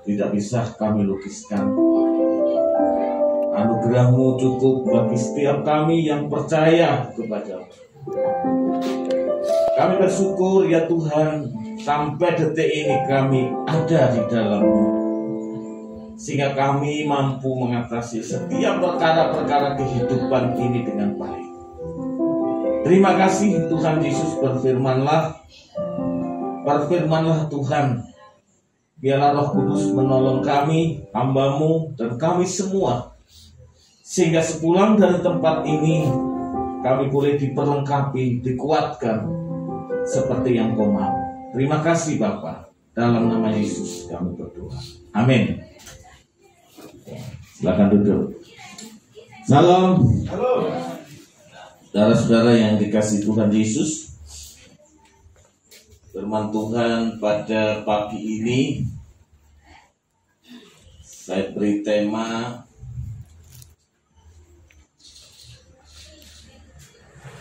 tidak bisa kami lukiskan. Anugerah-Mu cukup bagi setiap kami yang percaya kepada-Mu. Kami bersyukur ya Tuhan, sampai detik ini kami ada di dalam-Mu, sehingga kami mampu mengatasi setiap perkara-perkara kehidupan ini dengan baik. Terima kasih Tuhan Yesus, berfirmanlah Tuhan. Biarlah Roh Kudus menolong kami, hamba-Mu dan kami semua, sehingga sepulang dari tempat ini kami boleh diperlengkapi, dikuatkan seperti yang Kau mau. Terima kasih Bapa, dalam nama Yesus kami berdoa. Amin. Silakan duduk. Salam. Halo. Saudara-saudara yang dikasihi Tuhan Yesus, firman Tuhan pada pagi ini saya beri tema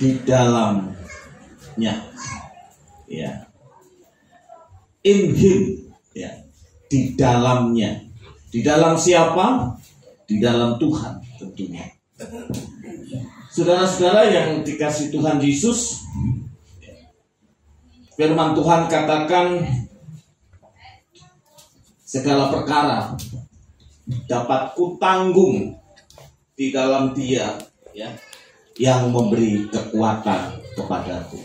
di dalamnya, ya, in Him, ya, di dalamnya. Di dalam siapa? Di dalam Tuhan tentunya. Saudara-saudara yang dikasihi Tuhan Yesus, firman Tuhan katakan segala perkara dapat kutanggung di dalam Dia, ya, yang memberi kekuatan kepadaku.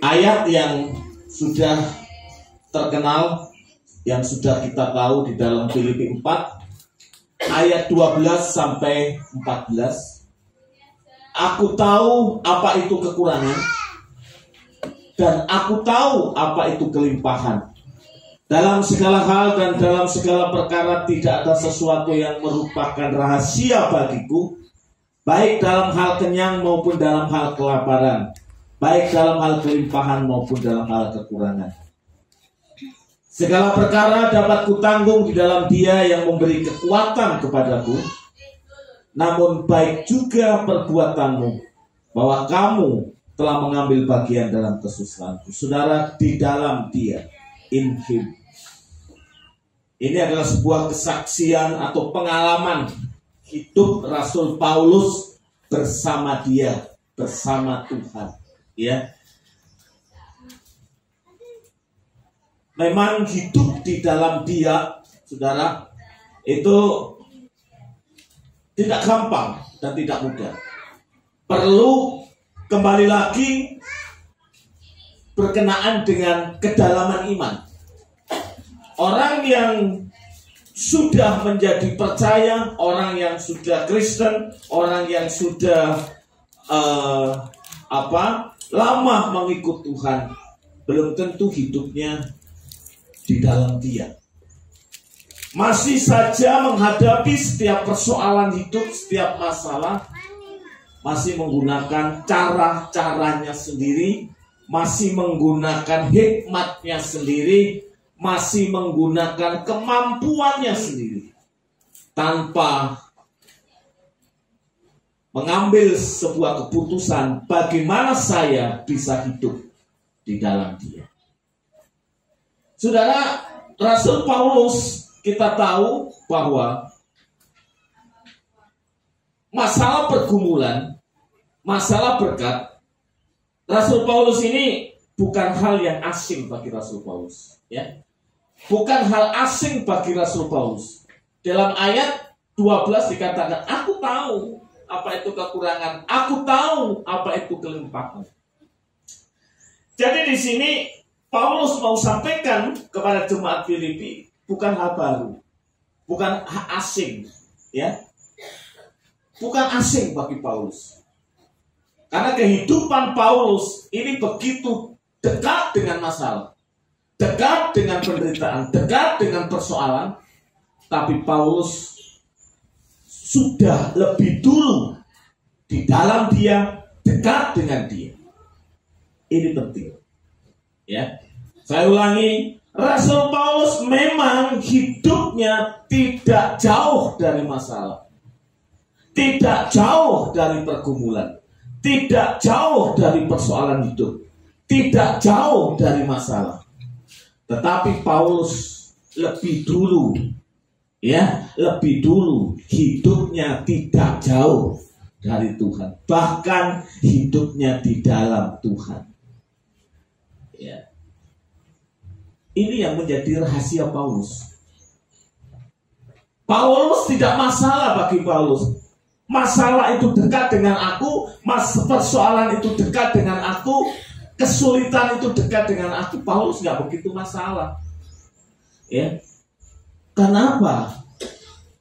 Ayat yang sudah terkenal, yang sudah kita tahu di dalam Filipi 4 ayat 12 sampai 14. Aku tahu apa itu kekurangan, dan aku tahu apa itu kelimpahan. Dalam segala hal dan dalam segala perkara tidak ada sesuatu yang merupakan rahasia bagiku, baik dalam hal kenyang maupun dalam hal kelaparan, baik dalam hal kelimpahan maupun dalam hal kekurangan. Segala perkara dapat kutanggung di dalam Dia yang memberi kekuatan kepadaku. Namun baik juga perbuatanmu, bahwa kamu telah mengambil bagian dalam kesusahanku. Saudara, di dalam Dia, in Him. Ini adalah sebuah kesaksian atau pengalaman hidup Rasul Paulus bersama Dia, bersama Tuhan, ya. Memang hidup di dalam Dia, saudara, itu tidak gampang dan tidak mudah. Perlu kembali lagi berkenaan dengan kedalaman iman. Orang yang sudah menjadi percaya, orang yang sudah Kristen, orang yang sudah lama mengikut Tuhan, belum tentu hidupnya di dalam Dia. Masih saja menghadapi setiap persoalan hidup, setiap masalah, masih menggunakan cara-caranya sendiri, masih menggunakan hikmatnya sendiri, masih menggunakan kemampuannya sendiri, tanpa mengambil sebuah keputusan bagaimana saya bisa hidup di dalam Dia. Saudara, Rasul Paulus, kita tahu bahwa masalah pergumulan, masalah berkat, Rasul Paulus ini bukan hal yang asing bagi Rasul Paulus, ya. Bukan hal asing bagi Rasul Paulus. Dalam ayat 12 dikatakan, aku tahu apa itu kekurangan, aku tahu apa itu kelimpahan. Jadi di sini Paulus mau sampaikan kepada jemaat Filipi bukan hal baru, bukan hal asing, ya, bukan asing bagi Paulus. Karena kehidupan Paulus ini begitu dekat dengan masalah, dekat dengan penderitaan, dekat dengan persoalan. Tapi Paulus sudah lebih dulu di dalam Dia, dekat dengan Dia. Ini penting, ya. Saya ulangi, Rasul Paulus memang hidupnya tidak jauh dari masalah, tidak jauh dari pergumulan, tidak jauh dari persoalan hidup, tidak jauh dari masalah. Tetapi Paulus lebih dulu hidupnya tidak jauh dari Tuhan, bahkan hidupnya di dalam Tuhan. Ya. Ini yang menjadi rahasia Paulus. Paulus tidak masalah bagi Paulus. Masalah itu dekat dengan aku, persoalan itu dekat dengan aku, kesulitan itu dekat dengan aku. Paulus nggak begitu masalah. Ya. Kenapa?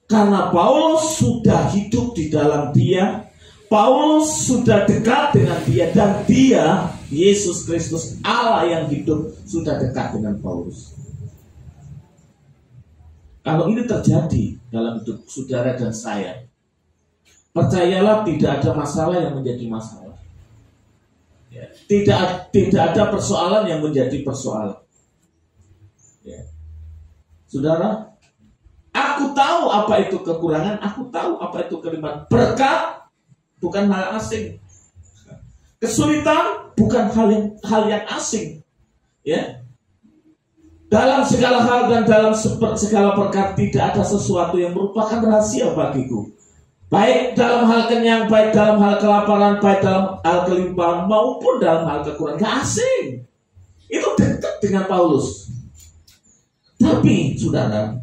Karena Paulus sudah hidup di dalam Dia, Paulus sudah dekat dengan Dia, dan Dia, Yesus Kristus, Allah yang hidup, sudah dekat dengan Paulus. Kalau ini terjadi dalam hidup saudara dan saya, percayalah tidak ada masalah yang menjadi masalah. Ya. Tidak ada persoalan yang menjadi persoalan. Ya. Saudara, aku tahu apa itu kekurangan, aku tahu apa itu kelimpahan. Berkat bukan hal asing. Kesulitan bukan hal yang asing. Ya. Dalam segala hal dan dalam segala berkat tidak ada sesuatu yang merupakan rahasia bagiku. Baik dalam hal kenyang, baik dalam hal kelaparan, baik dalam hal kelimpahan, maupun dalam hal kekurangan. Gak asing. Itu dekat dengan Paulus. Tapi saudara,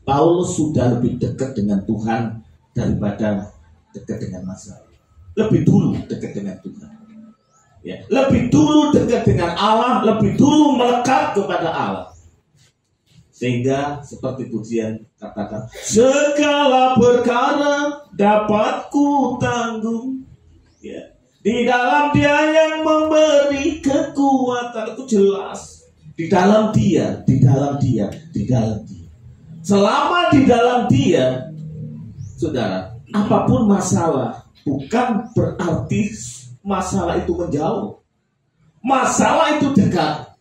Paulus sudah lebih dekat dengan Tuhan daripada dekat dengan masalah. Lebih dulu dekat dengan Tuhan. Ya, lebih dulu dekat dengan Allah, lebih dulu melekat kepada Allah. Sehingga seperti pujian katakan, segala perkara dapat ku tanggung. Ya. Di dalam Dia yang memberi kekuatan. Itu jelas. Di dalam Dia, di dalam Dia, di dalam Dia. Selama di dalam Dia, saudara, apapun masalah, bukan berarti masalah itu menjauh. Masalah itu dekat.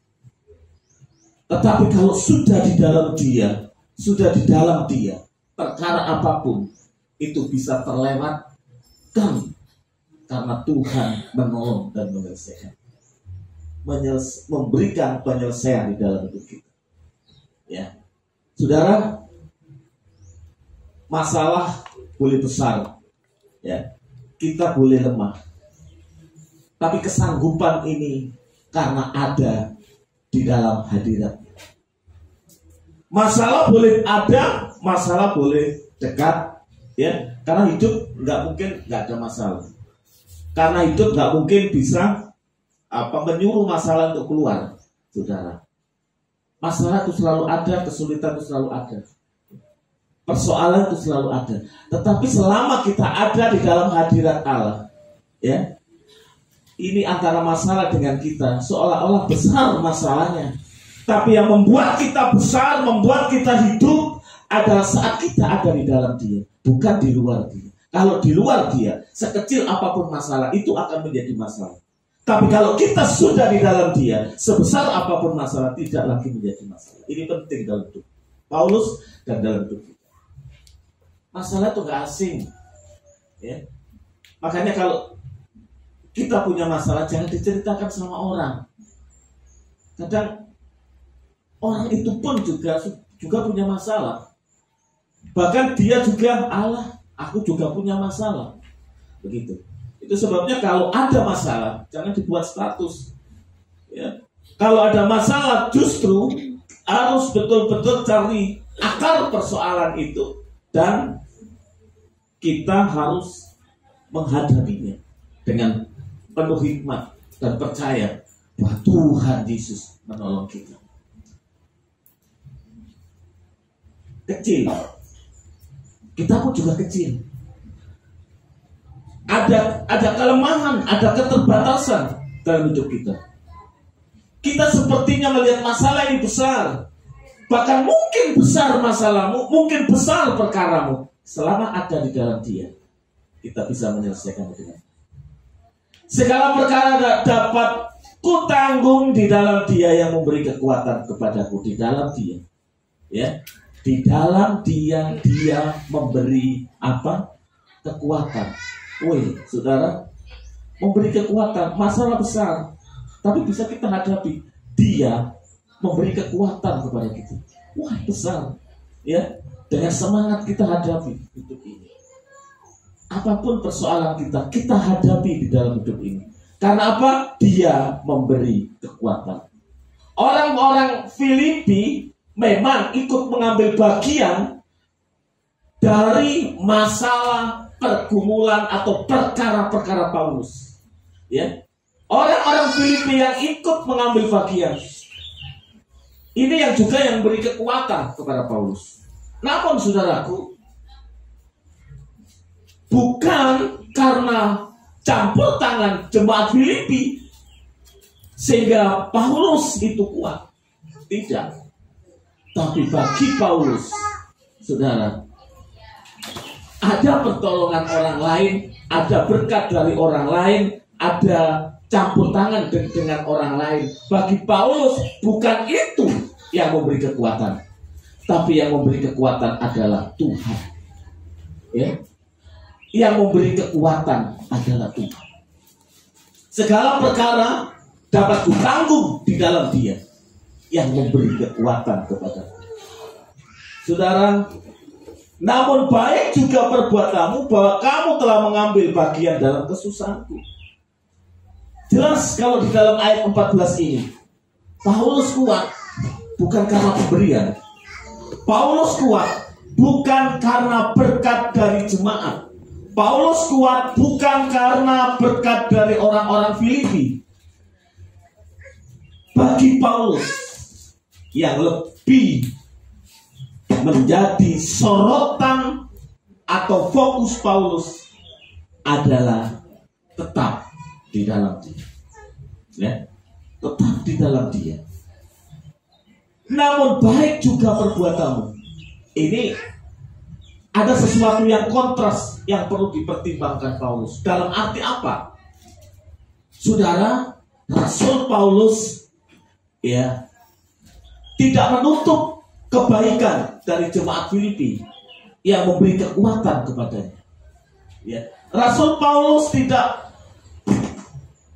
Tetapi kalau sudah di dalam Dia, sudah di dalam Dia, perkara apapun itu bisa terlewatkan karena Tuhan menolong dan menyelesaikan, memberikan penyelesaian di dalam hidup kita. Ya, saudara, masalah boleh besar, ya, kita boleh lemah, tapi kesanggupan ini karena ada di dalam hadirat. Masalah boleh ada, masalah boleh dekat, ya, karena hidup nggak mungkin nggak ada masalah. Karena hidup nggak mungkin bisa menyuruh masalah untuk keluar, saudara. Masalah itu selalu ada, kesulitan itu selalu ada, persoalan itu selalu ada. Tetapi selama kita ada di dalam hadirat Allah, ya, ini antara masalah dengan kita seolah-olah besar masalahnya. Tapi yang membuat kita besar, membuat kita hidup adalah saat kita ada di dalam Dia, bukan di luar Dia. Kalau di luar Dia, sekecil apapun masalah itu akan menjadi masalah. Tapi kalau kita sudah di dalam Dia, sebesar apapun masalah tidak lagi menjadi masalah. Ini penting dalam hidup Paulus dan dalam hidup kita. Masalah itu gak asing, ya. Makanya kalau kita punya masalah jangan diceritakan sama orang. Kadang orang itu pun juga punya masalah. Bahkan dia juga, Allah, aku juga punya masalah. Begitu. Itu sebabnya kalau ada masalah jangan dibuat status. Ya. Kalau ada masalah justru harus betul-betul cari akar persoalan itu dan kita harus menghadapinya dengan penuh hikmat dan percaya bahwa Tuhan Yesus menolong kita. Kecil, kita pun juga kecil. Ada kelemahan, ada keterbatasan dalam hidup kita. Kita sepertinya melihat masalah ini besar. Bahkan mungkin besar masalahmu, mungkin besar perkaramu. Selama ada di dalam Dia, kita bisa menyelesaikan dengan segala perkara dapat ku tanggung di dalam Dia yang memberi kekuatan kepadaku. Di dalam Dia, ya, di dalam Dia, Dia memberi apa? Kekuatan. Woi, saudara, memberi kekuatan. Masalah besar, tapi bisa kita hadapi. Dia memberi kekuatan kepada kita. Wah, besar. Ya, dengan semangat kita hadapi hidup ini. Apapun persoalan kita hadapi di dalam hidup ini. Karena apa? Dia memberi kekuatan. Orang-orang Filipi memang ikut mengambil bagian dari masalah pergumulan atau perkara-perkara Paulus. Ya, orang-orang Filipi yang ikut mengambil bagian ini yang juga yang beri kekuatan kepada Paulus. Namun saudaraku, bukan karena campur tangan jemaat Filipi sehingga Paulus itu kuat. Tidak. Tapi bagi Paulus, saudara, ada pertolongan orang lain, ada berkat dari orang lain, ada campur tangan dengan orang lain. Bagi Paulus bukan itu yang memberi kekuatan, tapi yang memberi kekuatan adalah Tuhan. Ya, yang memberi kekuatan adalah Tuhan. Segala perkara dapat ditanggung di dalam Dia yang memberi kekuatan kepada kita. Saudara, namun baik juga perbuatanmu bahwa kamu telah mengambil bagian dalam kesusahanku. Jelas kalau di dalam ayat 14 ini, Paulus kuat bukan karena pemberian. Paulus kuat bukan karena berkat dari jemaat. Paulus kuat bukan karena berkat dari orang-orang Filipi. Bagi Paulus, yang lebih menjadi sorotan atau fokus Paulus adalah tetap di dalam Dia. Ya, tetap di dalam Dia. Namun baik juga perbuatanmu. Ini ada sesuatu yang kontras yang perlu dipertimbangkan Paulus. Dalam arti apa? Saudara, Rasul Paulus ya tidak menutup kebaikan dari jemaat Filipi yang memberi kekuatan kepadanya. Ya, Rasul Paulus tidak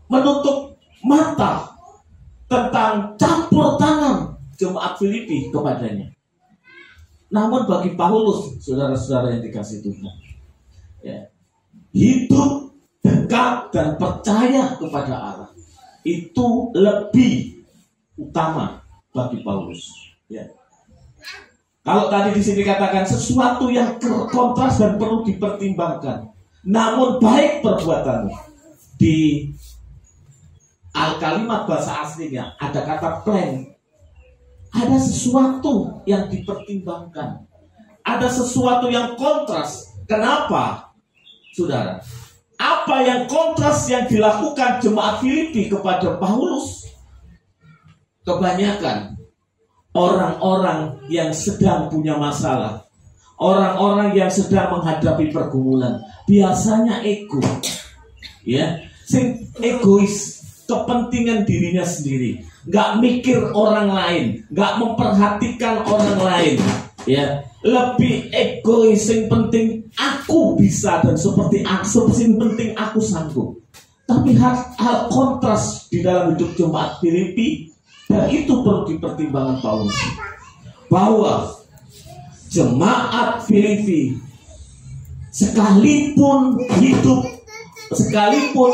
menutup mata tentang campur tangan jemaat Filipi kepadanya. Namun bagi Paulus, saudara-saudara yang dikasihi Tuhan, ya, hidup dekat dan percaya kepada Allah itu lebih utama bagi Paulus. Ya. Kalau tadi di sini katakan sesuatu yang kontras dan perlu dipertimbangkan, namun baik perbuatanmu. Di kalimat bahasa aslinya ada kata plan. Ada sesuatu yang dipertimbangkan. Ada sesuatu yang kontras. Kenapa? Saudara, apa yang kontras yang dilakukan jemaat Filipi kepada Paulus? Kebanyakan orang-orang yang sedang punya masalah, orang-orang yang sedang menghadapi pergumulan, biasanya ego. Ya, sing egois, kepentingan dirinya sendiri, nggak mikir orang lain, nggak memperhatikan orang lain, ya, lebih egois. Yang penting aku bisa dan seperti aku, yang penting aku sanggup. Tapi hal kontras di dalam hidup jemaat Filipi, dan itu perlu dipertimbangkan Paulus, bahwa jemaat Filipi sekalipun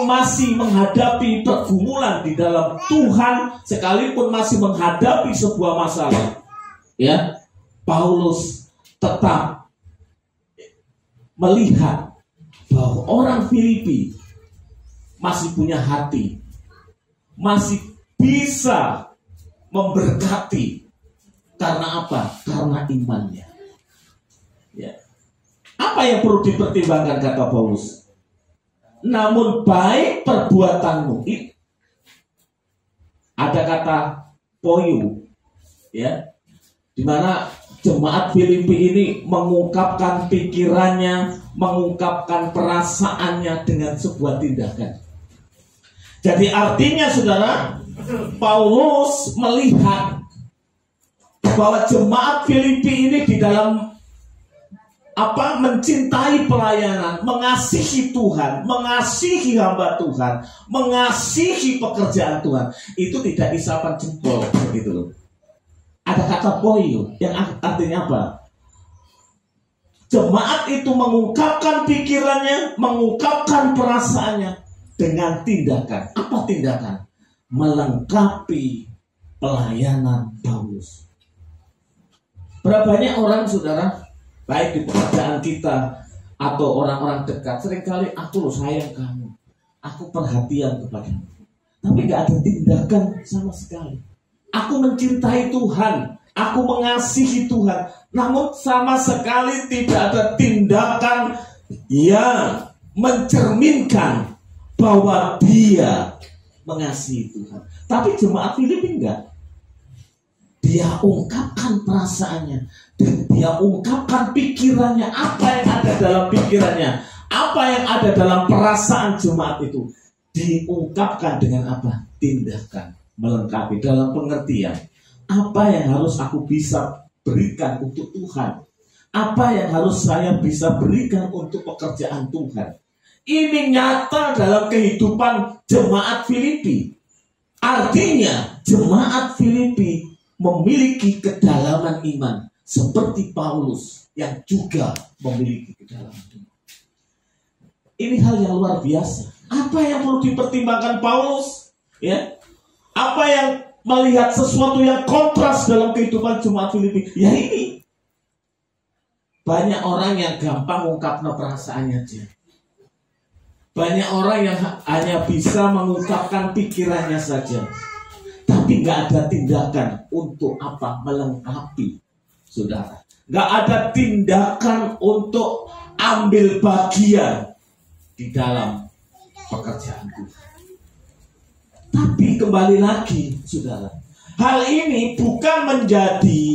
masih menghadapi pergumulan di dalam Tuhan, sekalipun masih menghadapi sebuah masalah, ya, Paulus tetap melihat bahwa orang Filipi masih punya hati, masih bisa memberkati. Karena apa? Karena imannya. Ya. Apa yang perlu dipertimbangkan kata Paulus? Namun baik perbuatanmu. Ada kata poyu, ya, di mana jemaat Filipi ini mengungkapkan pikirannya, mengungkapkan perasaannya dengan sebuah tindakan. Jadi artinya, saudara, Paulus melihat bahwa jemaat Filipi ini di dalam mencintai pelayanan, mengasihi Tuhan, mengasihi hamba Tuhan, mengasihi pekerjaan Tuhan, itu tidak isapan jempol, begitu loh. Ada kata poio yang artinya apa? Jemaat itu mengungkapkan pikirannya, mengungkapkan perasaannya dengan tindakan. Apa tindakan? Melengkapi pelayanan Paulus. Berapa banyak orang, saudara, baik di pekerjaan kita atau orang-orang dekat, seringkali aku loh sayang kamu, aku perhatian kepadamu, tapi gak ada tindakan sama sekali. Aku mencintai Tuhan, aku mengasihi Tuhan, namun sama sekali tidak ada tindakan yang mencerminkan bahwa dia mengasihi Tuhan. Tapi jemaat Filipi enggak. Dia ungkapkan perasaannya dan dia ungkapkan pikirannya. Apa yang ada dalam pikirannya, apa yang ada dalam perasaan jemaat itu diungkapkan dengan apa? Tindakan. Melengkapi dalam pengertian apa yang harus aku bisa berikan untuk Tuhan, apa yang harus saya bisa berikan untuk pekerjaan Tuhan. Ini nyata dalam kehidupan jemaat Filipi. Artinya jemaat Filipi memiliki kedalaman iman seperti Paulus yang juga memiliki kedalaman iman. Ini hal yang luar biasa. Apa yang perlu dipertimbangkan Paulus? Ya, apa yang melihat sesuatu yang kontras dalam kehidupan jemaat Filipi? Ya ini. Banyak orang yang gampang mengungkapkan perasaannya aja. Banyak orang yang hanya bisa mengungkapkan pikirannya saja. Tapi gak ada tindakan untuk apa? Melengkapi, saudara. Gak ada tindakan untuk ambil bagian di dalam pekerjaan Tuhan. Tapi kembali lagi, saudara, hal ini bukan menjadi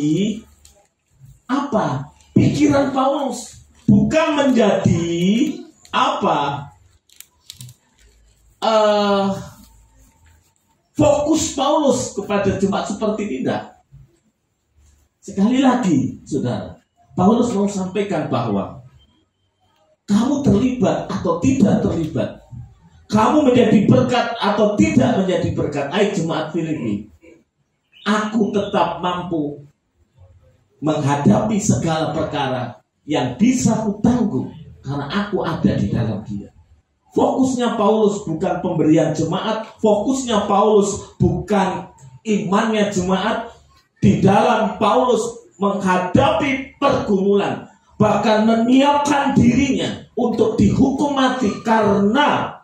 apa? Pikiran Paulus, bukan menjadi apa? Fokus Paulus kepada jemaat seperti tidak. Sekali lagi, saudara, Paulus mau sampaikan bahwa kamu terlibat atau tidak terlibat, kamu menjadi berkat atau tidak menjadi berkat, hai jemaat Filipi, aku tetap mampu menghadapi segala perkara yang bisa kutanggung karena aku ada di dalam Dia. Fokusnya Paulus bukan pemberian jemaat, fokusnya Paulus bukan imannya jemaat. Di dalam Paulus menghadapi pergumulan, bahkan menyiapkan dirinya untuk dihukum mati karena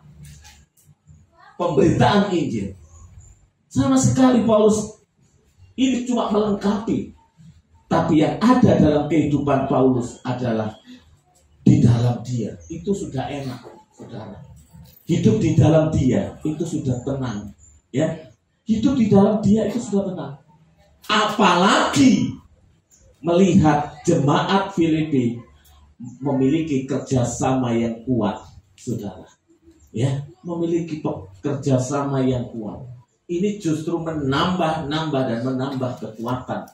pemberitaan Injil. Sama sekali Paulus ini cuma melengkapi. Tapi yang ada dalam kehidupan Paulus adalah di dalam Dia. Itu sudah enak, saudara. Hidup di dalam Dia itu sudah tenang, ya. Hidup di dalam Dia itu sudah tenang. Apalagi melihat jemaat Filipi memiliki kerjasama yang kuat, saudara. Ya, memiliki kerjasama yang kuat. Ini justru menambah dan menambah kekuatan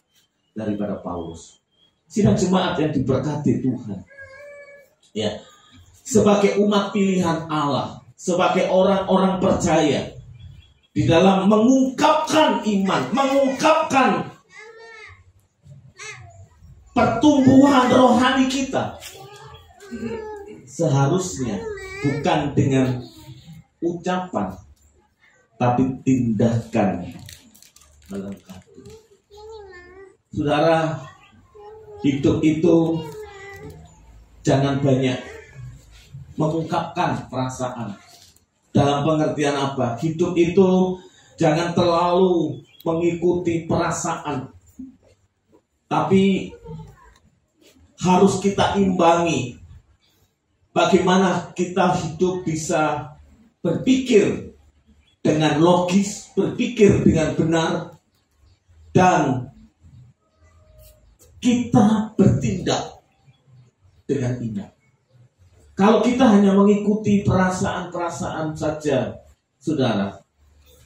daripada Paulus. Sidang jemaat yang diberkati Tuhan. Ya, sebagai umat pilihan Allah, sebagai orang-orang percaya, di dalam mengungkapkan iman, mengungkapkan pertumbuhan rohani kita, seharusnya bukan dengan ucapan, tapi tindakan melengkapi. Saudara, hidup itu jangan banyak mengungkapkan perasaan. Dalam pengertian apa? Hidup itu jangan terlalu mengikuti perasaan, tapi harus kita imbangi. Bagaimana kita hidup bisa berpikir dengan logis, berpikir dengan benar, dan kita bertindak dengan iman. Kalau kita hanya mengikuti perasaan-perasaan saja, saudara,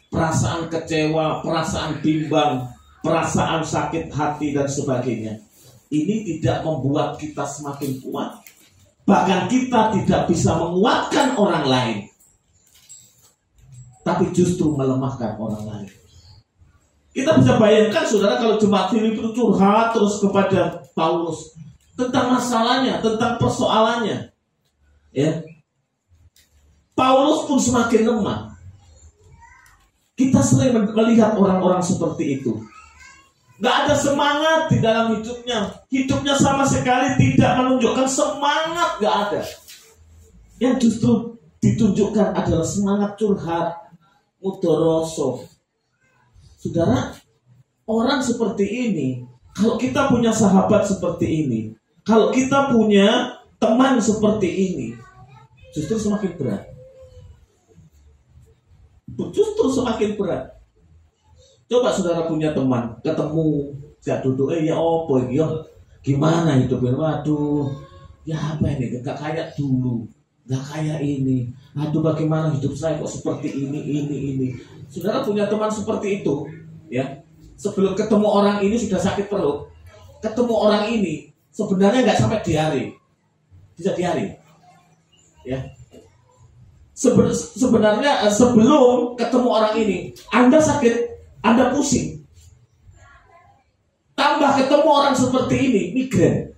perasaan kecewa, perasaan bimbang, perasaan sakit hati dan sebagainya, ini tidak membuat kita semakin kuat. Bahkan kita tidak bisa menguatkan orang lain, tapi justru melemahkan orang lain. Kita bisa bayangkan saudara kalau jemaat Filipi itu curhat terus kepada Paulus tentang masalahnya, tentang persoalannya. Ya. Paulus pun semakin lemah. Kita sering melihat orang-orang seperti itu. Gak ada semangat di dalam hidupnya. Hidupnya sama sekali tidak menunjukkan semangat, gak ada. Yang justru ditunjukkan adalah semangat curhat, mudoroso. Saudara, orang seperti ini, kalau kita punya sahabat seperti ini, kalau kita punya teman seperti ini, justru semakin berat. Justru semakin berat. Coba saudara punya teman, ketemu, gak duduk, ya opo ya, gimana hidupnya? Waduh, ya apa ini? Gak kayak dulu, gak kayak ini. Aduh, bagaimana hidup saya kok seperti ini. Saudara punya teman seperti itu, ya. Sebelum ketemu orang ini sudah sakit perut, ketemu orang ini sebenarnya nggak sampai diare, bisa diare, ya. Sebenarnya sebelum ketemu orang ini, Anda sakit, Anda pusing. Tambah ketemu orang seperti ini, migrain.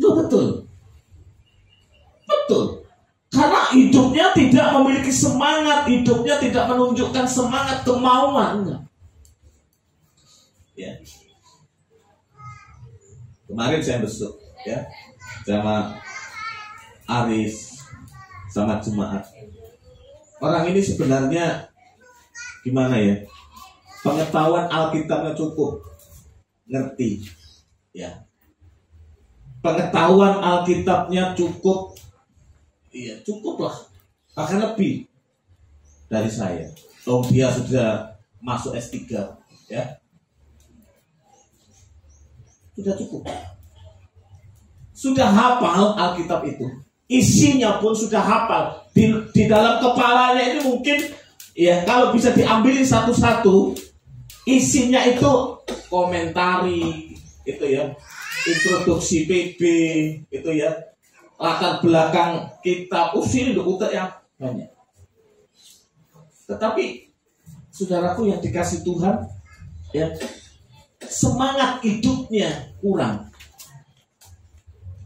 Loh, betul. Karena hidupnya tidak memiliki semangat, hidupnya tidak menunjukkan semangat, kemauan. Ya. Kemarin saya besok, ya, sama Aris, sama jemaat. Orang ini sebenarnya gimana ya? Pengetahuan Alkitabnya cukup, ngerti, ya. Pengetahuan Alkitabnya cukup, iya cukup lah, bahkan lebih dari saya. Oh, dia sudah masuk S3, ya, sudah cukup, sudah hafal Alkitab itu. Isinya pun sudah hafal di dalam kepalanya ini mungkin ya kalau bisa diambilin satu-satu isinya itu komentari itu ya, introduksi PB itu ya, latar belakang kitab usil dokuter yang banyak. Tetapi saudaraku yang dikasih Tuhan ya, semangat hidupnya kurang.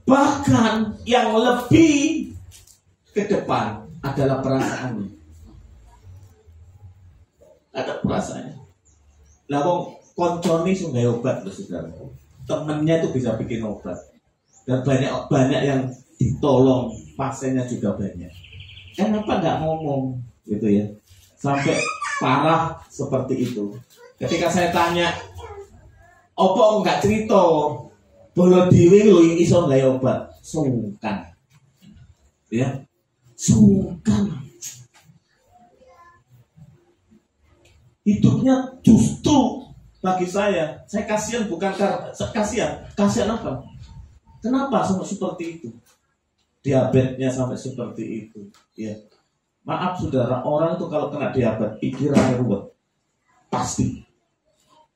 Bahkan yang lebih ke depan adalah perasaannya. Ada perasaannya. Lah wong koncone sing gawe obat lho saudara. Temennya itu bisa bikin obat. Dan banyak yang ditolong, pasiennya juga banyak. Kenapa nggak ngomong gitu ya? Sampai parah seperti itu. Ketika saya tanya, opo nggak cerita? Bolo dhewe lho iso gawe obat, sungkan. Ya. Sungkan. Hidupnya justru bagi saya kasihan bukan karena kasihan apa? Kenapa sampai seperti itu? Diabetesnya sampai seperti itu. Ya. Maaf saudara, orang itu kalau kena diabetes pikirannya ruwet. Pasti.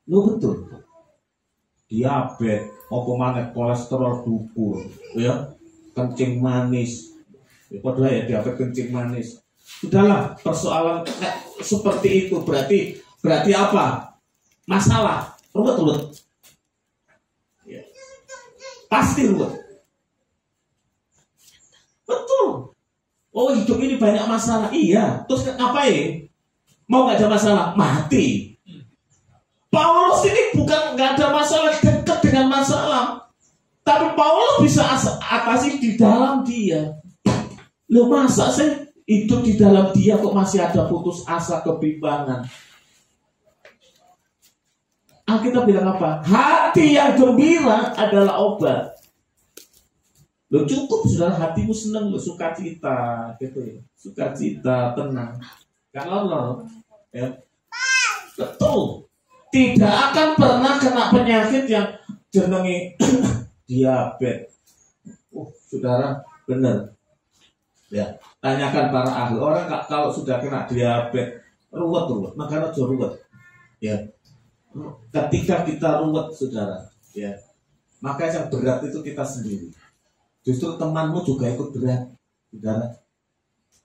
Lu betul. Diabetes, apa maneh kolesterol dhuwur, ya, kencing manis. Ya padahal ya diabetes kencing manis. Sudahlah, persoalan seperti itu berarti apa? Masalah, ruwet. Ya. Pasti ruwet. Betul. Oh, hidup ini banyak masalah. Iya, terus ngapain? Mau nggak ada masalah? Mati. Paulus ini bukan nggak ada masalah, dekat dengan masalah, tapi Paulus bisa atasi di dalam dia. Loh, masa sih hidup di dalam dia kok masih ada putus asa, kebimbangan? Alkitab bilang apa? Hati yang gembira adalah obat. Loh, cukup saudara hatimu senang, lo sukacita gitu ya, sukacita, tenang, kan Allah ya. Betul. Tidak akan pernah kena penyakit yang jenenge diabetes. Saudara, benar. Ya, tanyakan para ahli. Orang kalau sudah kena diabetes, ruwet, makanya aja ruwet. Ya. Ketika kita ruwet, saudara, ya, maka yang berat itu kita sendiri. Justru temanmu juga ikut berat, saudara.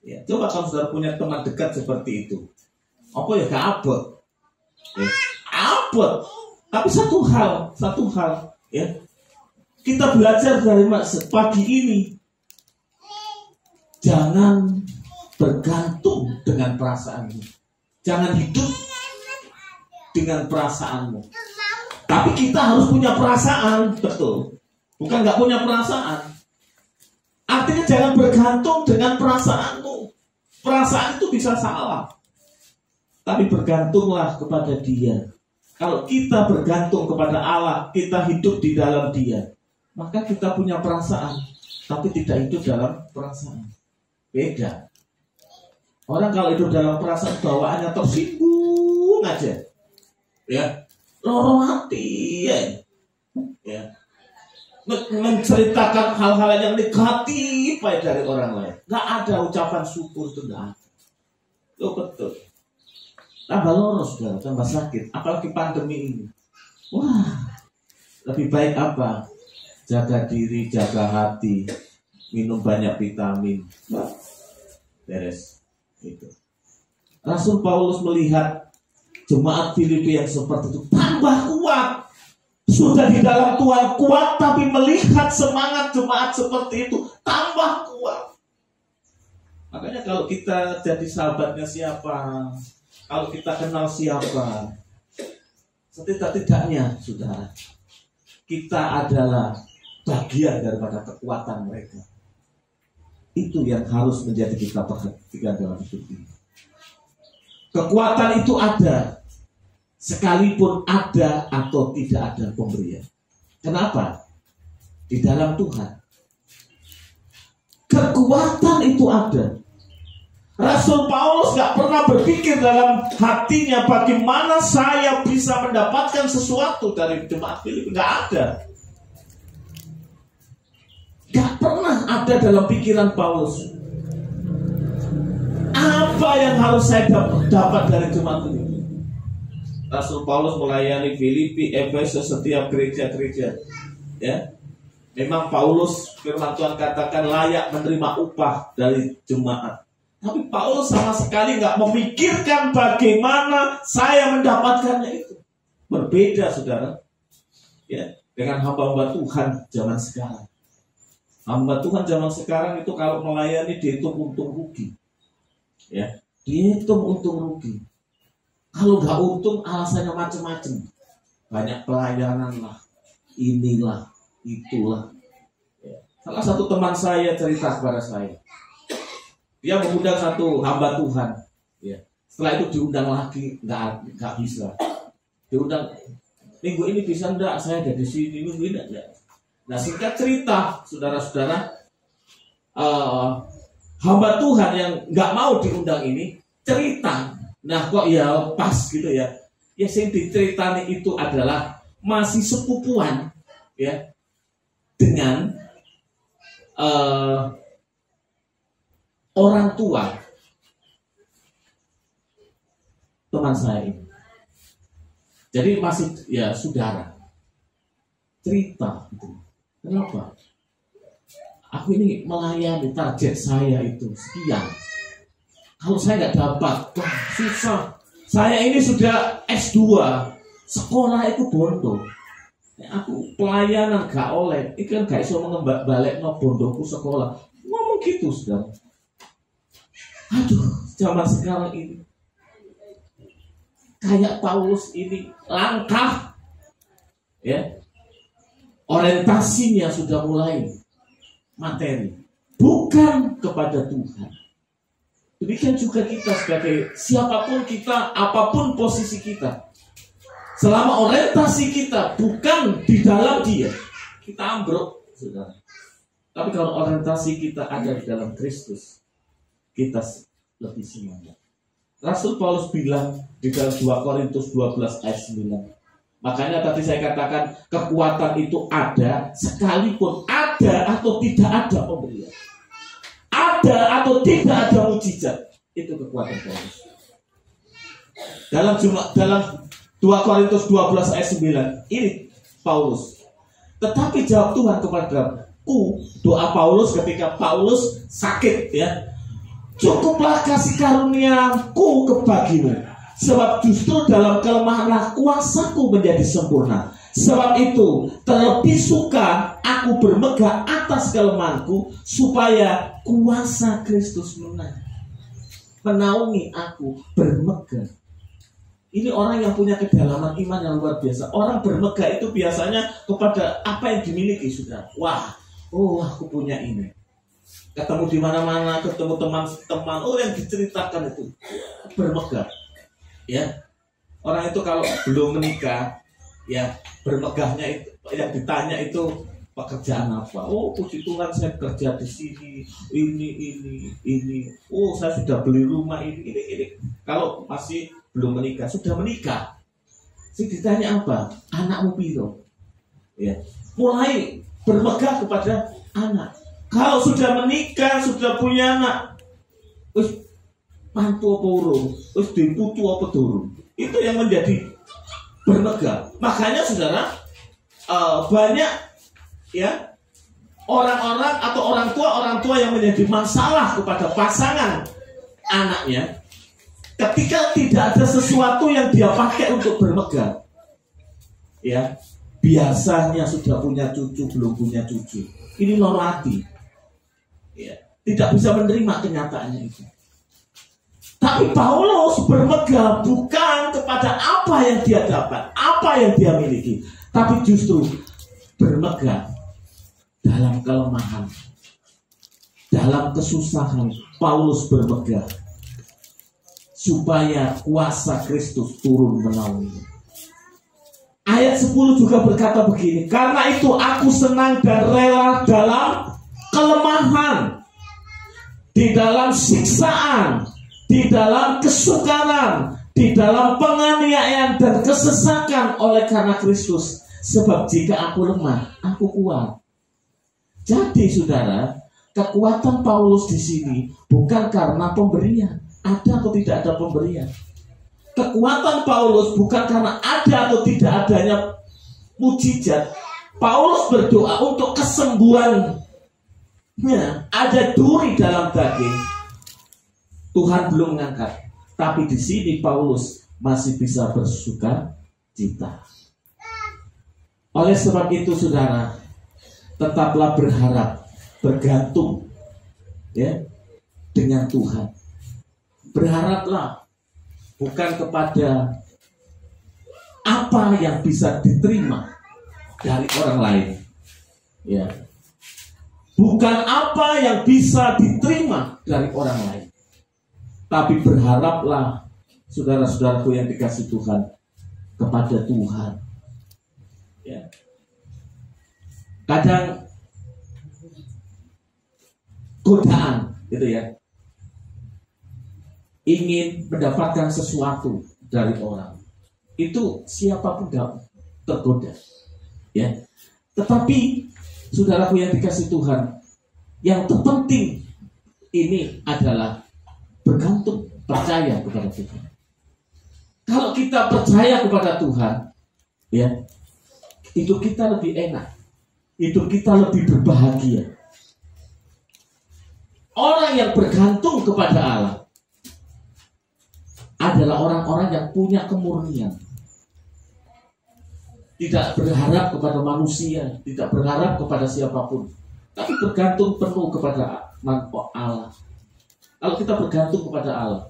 Ya, coba kalau saudara punya teman dekat seperti itu, apa ya gak abot? Ya. Abot. Tapi satu hal, ya. Kita belajar dari pagi ini. Jangan bergantung dengan perasaanmu. Jangan hidup dengan perasaanmu. Tapi kita harus punya perasaan, betul. Bukan nggak punya perasaan. Artinya jangan bergantung dengan perasaanmu. Perasaan itu bisa salah. Tapi bergantunglah kepada Dia. Kalau kita bergantung kepada Allah, kita hidup di dalam Dia, maka kita punya perasaan, tapi tidak hidup dalam perasaan. Beda. Orang kalau hidup dalam perasaan, bawaannya tersinggung aja, ya, lorong hati, ya, menceritakan hal-hal yang negatif dari orang lain. Nggak ada ucapan syukur, itu nggak ada. Itu betul. Tambah loros, saudara, tambah sakit. Apalagi pandemi ini. Wah, lebih baik apa? Jaga diri, jaga hati, minum banyak vitamin. Beres. Itu. Rasul Paulus melihat jemaat Filipi yang seperti itu tambah kuat. Sudah di dalam Tuhan kuat, tapi melihat semangat jemaat seperti itu tambah kuat. Makanya kalau kita jadi sahabatnya siapa, kalau kita kenal siapa, setidak-tidaknya, saudara, kita adalah bagian daripada kekuatan mereka. Itu yang harus menjadi kita perhatikan dalam hidup ini. Kekuatan itu ada, sekalipun ada atau tidak ada pemberian. Kenapa? Di dalam Tuhan. Kekuatan itu ada. Rasul Paulus gak pernah berpikir dalam hatinya bagaimana saya bisa mendapatkan sesuatu dari jemaat Filipi. Gak ada. Gak pernah ada dalam pikiran Paulus. Apa yang harus saya dapat dari jemaat Filipi? Rasul Paulus melayani Filipi, Efesus, setiap gereja-gereja. Ya, memang Paulus, firman Tuhan katakan, layak menerima upah dari jemaat. Tapi Paulus sama sekali nggak memikirkan bagaimana saya mendapatkannya itu. Berbeda, saudara, ya, dengan hamba-hamba Tuhan zaman sekarang. Hamba Tuhan zaman sekarang itu kalau melayani dihitung untung rugi, ya, dihitung untung rugi. Kalau nggak untung alasannya macam-macam. Banyak pelayanan lah, inilah, itulah. Ya. Salah satu teman saya cerita kepada saya. Dia mengundang satu hamba Tuhan, ya. Setelah itu diundang lagi, nggak bisa. Diundang, minggu ini bisa enggak? Saya ada di sini, minggu ini enggak. Nah, singkat cerita, saudara-saudara, hamba Tuhan yang nggak mau diundang ini cerita. Nah, kok ya pas gitu ya. Ya, yang diceritani itu adalah masih sepupuan, ya, dengan orang tua teman saya ini. Jadi masih ya saudara. Cerita gitu. Kenapa? Aku ini melayani, target saya itu sekian. Kalau saya nggak dapat, wah susah. Saya ini sudah S2, sekolah itu bondo. Aku pelayanan gak oleh, itu kan gak iso mengembak balik no bondoku sekolah. Ngomong gitu, saudara. Aduh, zaman sekarang ini kayak Paulus ini langkah, ya, orientasinya sudah mulai materi, bukan kepada Tuhan. Demikian juga kita sebagai siapapun kita, apapun posisi kita, selama orientasi kita bukan di dalam Dia, kita ambruk, saudara. Tapi kalau orientasi kita ada di dalam Kristus, kita lebih semangat. Rasul Paulus bilang di dalam 2 Korintus 12 ayat 9. Makanya tadi saya katakan kekuatan itu ada sekalipun ada atau tidak ada pemberian. Ada atau tidak ada mujizat. Itu kekuatan Paulus. Dalam 2 Korintus 12 ayat 9 ini Paulus. Tetapi jawab Tuhan kepadaku, doa Paulus ketika Paulus sakit, ya. Cukuplah kasih karuniaku kebagimu, Sebab justru dalam kelemahanlah kuasaku menjadi sempurna. Sebab itu terlebih suka aku bermegah atas kelemahanku, supaya kuasa Kristus menaungi aku bermegah. Ini orang yang punya kedalaman iman yang luar biasa. Orang bermegah itu biasanya kepada apa yang dimiliki, sudah. Wah, aku punya ini. Ketemu di mana-mana, ketemu teman-teman, yang diceritakan itu bermegah. Ya, orang itu kalau belum menikah, ya bermegahnya itu, yang ditanya itu pekerjaan apa? Puji Tuhan saya kerja di sini, ini. Saya sudah beli rumah ini. Kalau masih belum menikah, sudah menikah, sih ditanya apa? Anakmu piro? Ya, mulai bermegah kepada anak. Kalau sudah menikah, sudah punya anak, mantu apa urung, diputu apa durung, itu yang menjadi bermegah. Makanya saudara, banyak ya orang-orang atau orang tua yang menjadi masalah kepada pasangan anaknya ketika tidak ada sesuatu yang dia pakai untuk bermegah. Ya, biasanya sudah punya cucu, belum punya cucu, ini loro hati. Ya, tidak bisa menerima kenyataannya itu. Tapi Paulus bermegah bukan kepada apa yang dia dapat, apa yang dia miliki, tapi justru bermegah dalam kelemahan, dalam kesusahan. Paulus bermegah supaya kuasa Kristus turun menaungi. Ayat 10 juga berkata begini, karena itu aku senang dan rela dalam kelemahan, di dalam siksaan, di dalam kesukaran, di dalam penganiayaan dan kesesakan oleh karena Kristus. Sebab jika aku lemah, aku kuat. Jadi saudara, kekuatan Paulus di sini bukan karena pemberian. Ada atau tidak ada pemberian. Kekuatan Paulus bukan karena ada atau tidak adanya mukjizat. Paulus berdoa untuk kesembuhannya. Ada duri dalam daging, Tuhan belum mengangkat, tapi di sini Paulus masih bisa bersuka cita. Oleh sebab itu saudara, tetaplah berharap, bergantung ya dengan Tuhan. Berharaplah bukan kepada apa yang bisa diterima dari orang lain, ya, bukan apa yang bisa diterima dari orang lain, tapi berharaplah, saudara-saudaraku yang dikasih Tuhan, kepada Tuhan. Ya. Kadang godaan, gitu ya, ingin mendapatkan sesuatu dari orang, itu siapapun tergoda, ya. Tetapi saudaraku yang dikasih Tuhan, yang terpenting ini adalah bergantung, percaya kepada Tuhan. Kalau kita percaya kepada Tuhan, ya, hidup kita lebih enak, hidup kita lebih berbahagia. Orang yang bergantung kepada Allah adalah orang-orang yang punya kemurnian, tidak berharap kepada manusia, tidak berharap kepada siapapun, tapi bergantung penuh kepada Allah. Kalau kita bergantung kepada Allah,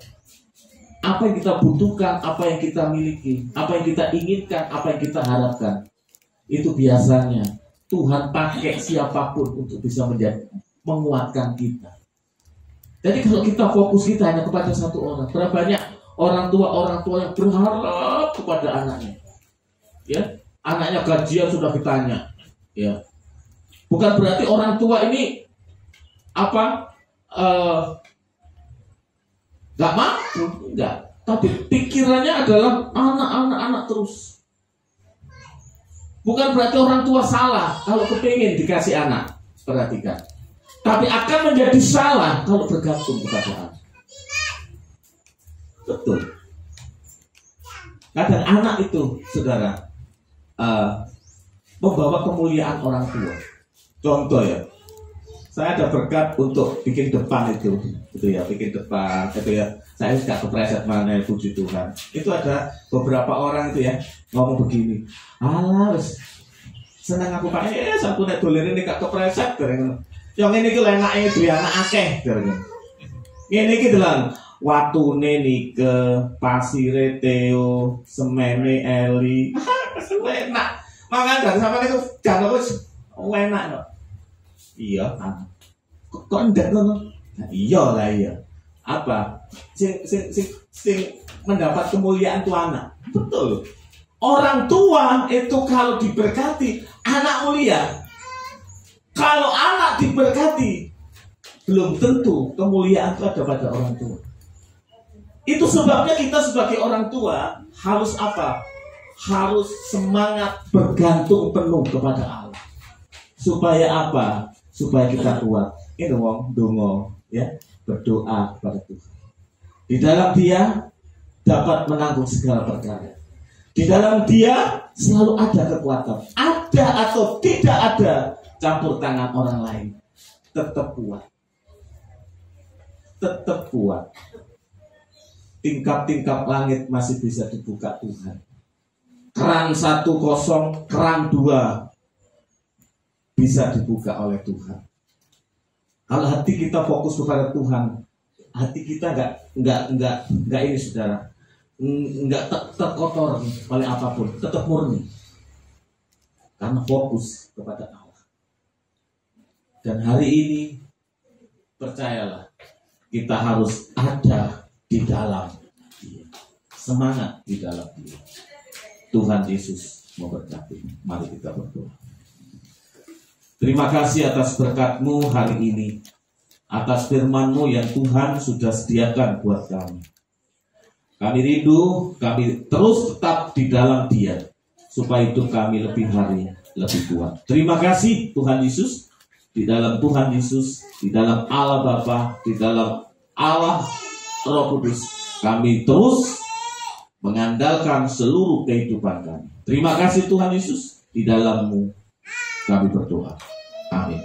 apa yang kita butuhkan, apa yang kita miliki, apa yang kita inginkan, apa yang kita harapkan, itu biasanya Tuhan pakai siapapun untuk bisa menguatkan kita. Jadi kalau kita fokus kita hanya kepada satu orang, berapa banyak orang tua yang berharap kepada anaknya, ya, anaknya gajian sudah ditanya, ya, bukan berarti orang tua ini nggak mampu, enggak, tapi pikirannya adalah anak terus. Bukan berarti orang tua salah kalau kepingin dikasih anak, perhatikan, tapi akan menjadi salah kalau bergantung kepada anak. Betul. Kadang anak itu, saudara, membawa kemuliaan orang tua. Contoh ya, saya ada berkat untuk bikin depan itu ya, bikin depan itu ya. Saya nggak kepreset mana, puji Tuhan. Itu ada beberapa orang itu ya ngomong begini, alah seneng aku Pak, aku nek dolen ini gak kepreset bareng. Yang ini ki lenake duwe anak akeh bareng. Ngene iki delan watune nike, pasire Theo, semene Eli. Enak. Mangan dan sampean itu jangan wis enak kok. Iya, kok ndak ngono? Nah, iya lah iya. Apa? Sing mendapat kemuliaan itu anak. Betul. Orang tua itu kalau diberkati, anak mulia. Kalau anak diberkati, belum tentu kemuliaan itu ada pada orang tua. Itu sebabnya kita sebagai orang tua harus apa? Harus semangat bergantung penuh kepada Allah. Supaya apa? Supaya kita kuat. Ini wong donga ya, berdoa kepada Tuhan. Di dalam Dia dapat menanggung segala perkara. Di dalam Dia selalu ada kekuatan. Ada atau tidak ada campur tangan orang lain, tetap kuat. Tetap kuat. Tingkap-tingkap langit masih bisa dibuka Tuhan. Keran 1 kosong, keran 2 bisa dibuka oleh Tuhan. Kalau hati kita fokus kepada Tuhan, hati kita enggak ini saudara, enggak terkotor oleh apapun, tetap murni. Karena fokus kepada Allah. Dan hari ini percayalah, kita harus ada di dalam Dia. Semangat di dalam Dia. Tuhan Yesus memberkati. Mari kita berdoa. Terima kasih atas berkat-Mu hari ini, atas firman-Mu yang Tuhan sudah sediakan buat kami. Kami rindu, kami terus tetap di dalam Dia, supaya itu kami lebih hari lebih kuat. Terima kasih Tuhan Yesus. Di dalam Tuhan Yesus, di dalam Allah Bapa, di dalam Allah Roh Kudus, kami terus mengandalkan seluruh kehidupan kami. Terima kasih Tuhan Yesus. Di dalam-Mu kami berdoa. Amin.